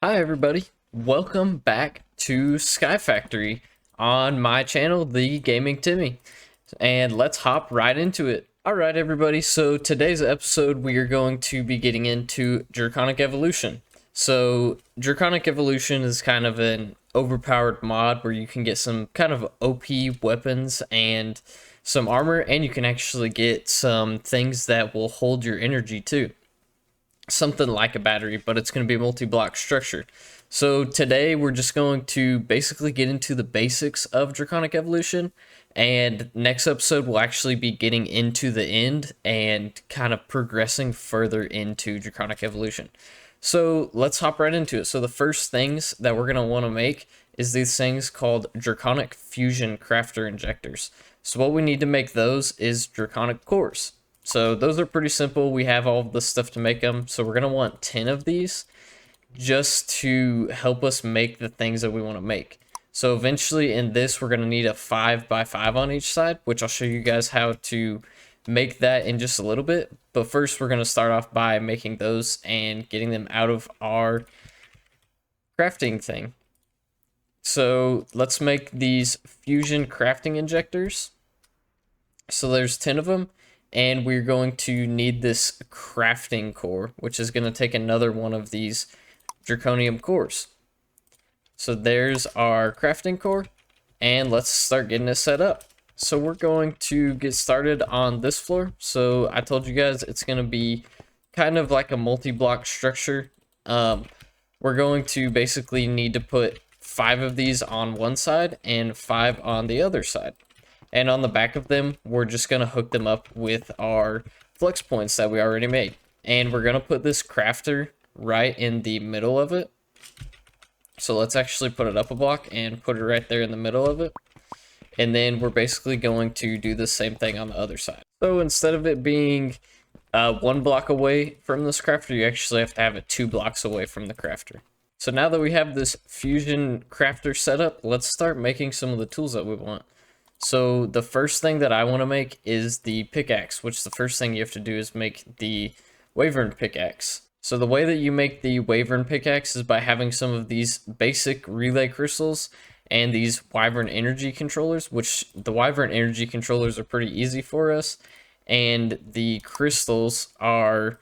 Hi everybody, welcome back to Skyfactory on my channel, The Gaming Timmy, and let's hop right into it. Alright everybody, so today's episode we are going to be getting into Draconic Evolution. So Draconic Evolution is kind of an overpowered mod where you can get some kind of OP weapons and some armor, and you can actually get some things that will hold your energy too. Something like a battery, but it's going to be a multi-block structure. So today we're just going to basically get into the basics of Draconic Evolution, and next episode we'll actually be getting into the end and kind of progressing further into Draconic Evolution. So let's hop right into it. So the first things that we're going to want to make is these things called Draconic Fusion Crafter Injectors. So what we need to make those is Draconic cores. So those are pretty simple. We have all of the stuff to make them. So we're going to want 10 of these just to help us make the things that we want to make. So eventually in this, we're going to need a 5x5 on each side, which I'll show you guys how to make that in just a little bit. But first, we're going to start off by making those and getting them out of our crafting thing. So let's make these fusion crafting injectors. So there's 10 of them. And we're going to need this crafting core, which is going to take another one of these draconium cores. So there's our crafting core, and let's start getting it set up. So we're going to get started on this floor. So I told you guys it's going to be kind of like a multi-block structure. We're going to basically need to put 5 of these on one side and 5 on the other side. And on the back of them, we're just going to hook them up with our flex points that we already made. And we're going to put this crafter right in the middle of it. So let's actually put it up a block and put it right there in the middle of it. And then we're basically going to do the same thing on the other side. So instead of it being 1 block away from this crafter, you actually have to have it 2 blocks away from the crafter. So now that we have this fusion crafter set up, let's start making some of the tools that we want. So the first thing that I want to make is the pickaxe, which the first thing you have to do is make the wyvern pickaxe. So the way that you make the wyvern pickaxe is by having some of these basic relay crystals and these wyvern energy controllers, which the wyvern energy controllers are pretty easy for us. And the crystals are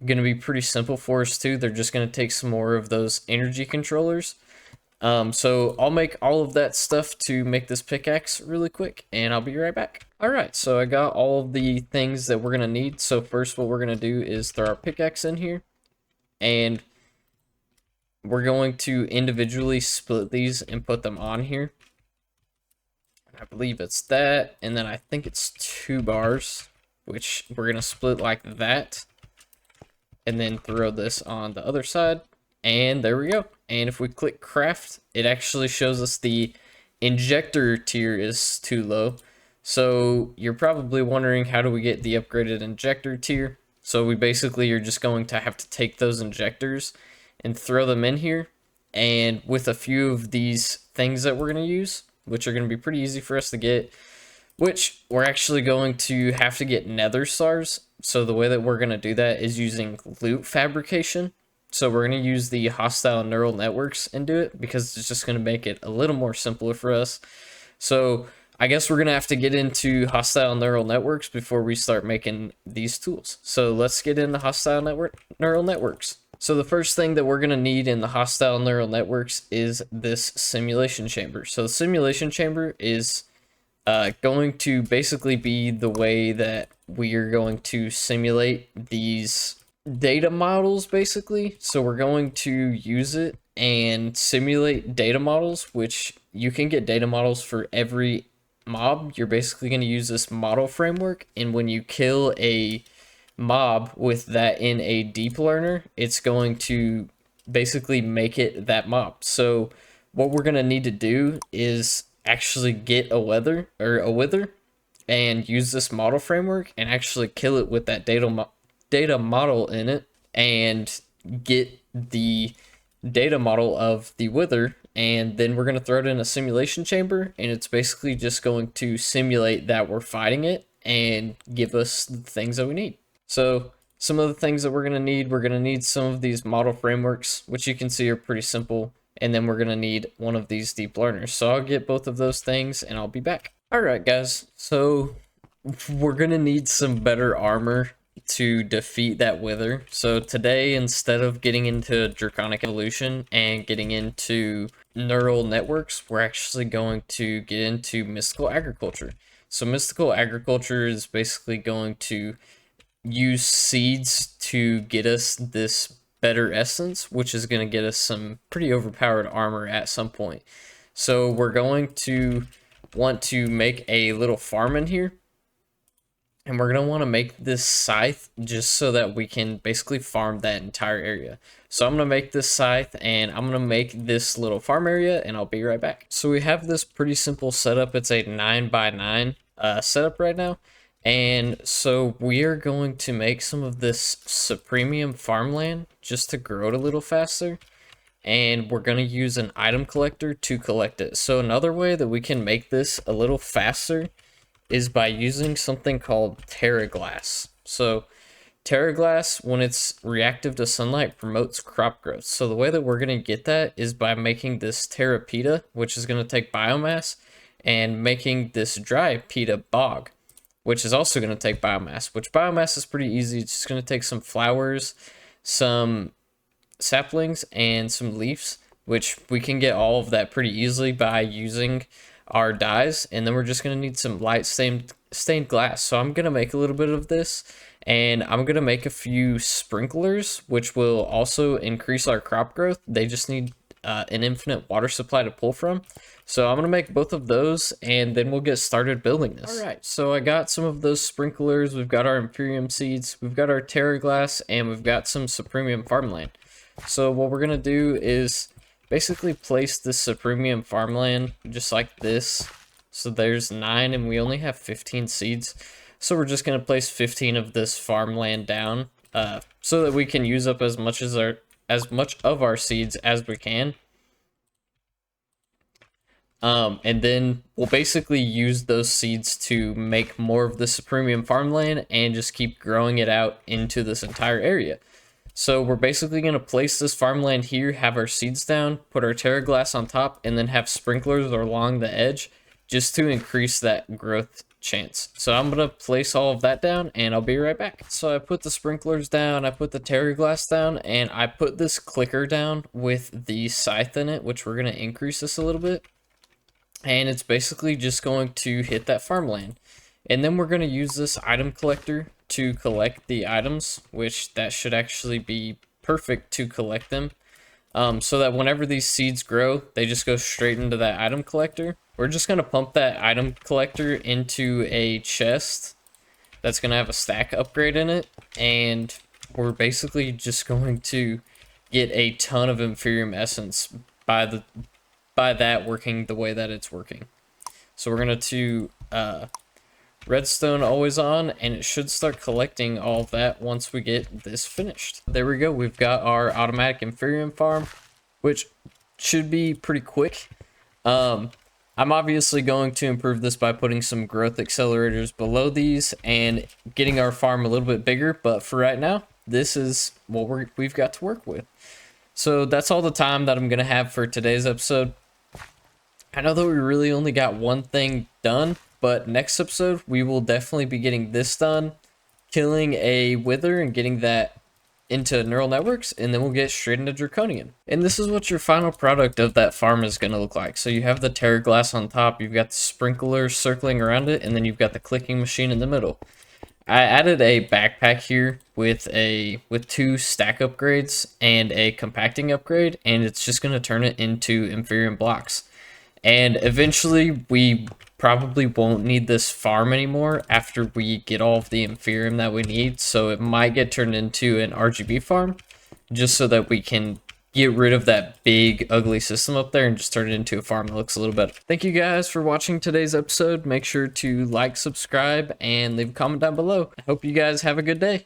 going to be pretty simple for us too. They're just going to take some more of those energy controllers. So I'll make all of that stuff to make this pickaxe really quick, and I'll be right back. Alright, so I got all of the things that we're going to need. So first what we're going to do is throw our pickaxe in here, and we're going to individually split these and put them on here. I believe it's that, and then I think it's 2 bars, which we're going to split like that, and then throw this on the other side. And there we go. And if we click craft, it actually shows us the injector tier is too low. So you're probably wondering, how do we get the upgraded injector tier? So we basically are just going to have to take those injectors and throw them in here. And with a few of these things that we're going to use, which are going to be pretty easy for us to get, which we're actually going to have to get nether stars. So the way that we're going to do that is using loot fabrication. So we're going to use the hostile neural networks and do it because it's just going to make it a little more simpler for us. So I guess we're going to have to get into hostile neural networks before we start making these tools. So let's get into hostile neural networks. So the first thing that we're going to need in the hostile neural networks is this simulation chamber. So the simulation chamber is going to basically be the way that we are going to simulate these data models, basically. So we're going to use it and simulate data models, which you can get data models for every mob. You're basically going to use this model framework, and when you kill a mob with that in a deep learner, it's going to basically make it that mob. So what we're going to need to do is actually get a wither and use this model framework and actually kill it with that data model in it, and get the data model of the wither, and then we're going to throw it in a simulation chamber, and it's basically just going to simulate that we're fighting it and give us the things that we need. So some of the things that we're going to need some of these model frameworks, which you can see are pretty simple. And then we're going to need one of these deep learners. So I'll get both of those things and I'll be back. All right, guys. So we're going to need some better armor to defeat that wither. So today, instead of getting into draconic evolution and getting into neural networks, we're actually going to get into mystical agriculture. So mystical agriculture is basically going to use seeds to get us this better essence, which is going to get us some pretty overpowered armor at some point. So we're going to want to make a little farm in here, and we're going to want to make this scythe just so that we can basically farm that entire area. So I'm going to make this scythe, and I'm going to make this little farm area, and I'll be right back. So we have this pretty simple setup. It's a 9x9 setup right now. And so we are going to make some of this supremium farmland just to grow it a little faster. And we're going to use an item collector to collect it. So another way that we can make this a little faster is by using something called Terra Glass. So Terra Glass, when it's reactive to sunlight, promotes crop growth. So the way that we're going to get that is by making this Terra Pita, which is going to take biomass, and making this dry Pita bog, which is also going to take biomass, which biomass is pretty easy. It's just going to take some flowers, some saplings, and some leaves, which we can get all of that pretty easily by using our dyes. And then we're just going to need some light stained glass. So I'm going to make a little bit of this, and I'm going to make a few sprinklers, which will also increase our crop growth. They just need an infinite water supply to pull from. So I'm going to make both of those, and then we'll get started building this. All right, so I got some of those sprinklers. We've got our inferium seeds, we've got our terra glass, and we've got some supremium farmland. So what we're going to do is basically place this supremium farmland just like this. So there's 9, and we only have 15 seeds. So we're just going to place 15 of this farmland down so that we can use up as much of our seeds as we can. And then we'll basically use those seeds to make more of the supremium farmland and just keep growing it out into this entire area. So we're basically going to place this farmland here, have our seeds down, put our terra glass on top, and then have sprinklers along the edge just to increase that growth chance. So I'm going to place all of that down, and I'll be right back. So I put the sprinklers down, I put the terra glass down, and I put this clicker down with the scythe in it, which we're going to increase this a little bit. And it's basically just going to hit that farmland. And then we're going to use this item collector to collect the items, which that should actually be perfect to collect them. So that whenever these seeds grow, they just go straight into that item collector. We're just going to pump that item collector into a chest that's going to have a stack upgrade in it. And we're basically just going to get a ton of inferium essence by that working the way that it's working. So we're going to redstone always on, and it should start collecting all of that once we get this finished. There we go. We've got our automatic inferium farm, which should be pretty quick. I'm obviously going to improve this by putting some growth accelerators below these and getting our farm a little bit bigger, but for right now, this is what we've got to work with. So that's all the time that I'm going to have for today's episode. I know that we really only got one thing done, but next episode, we will definitely be getting this done, killing a wither and getting that into neural networks, and then we'll get straight into draconian. And this is what your final product of that farm is going to look like. So you have the terra glass on top, you've got the sprinklers circling around it, and then you've got the clicking machine in the middle. I added a backpack here with 2 stack upgrades and a compacting upgrade, and it's just going to turn it into inferium blocks. And eventually, we probably won't need this farm anymore after we get all of the inferium that we need. So it might get turned into an RGB farm just so that we can get rid of that big, ugly system up there and just turn it into a farm that looks a little better. Thank you guys for watching today's episode. Make sure to like, subscribe, and leave a comment down below. I hope you guys have a good day.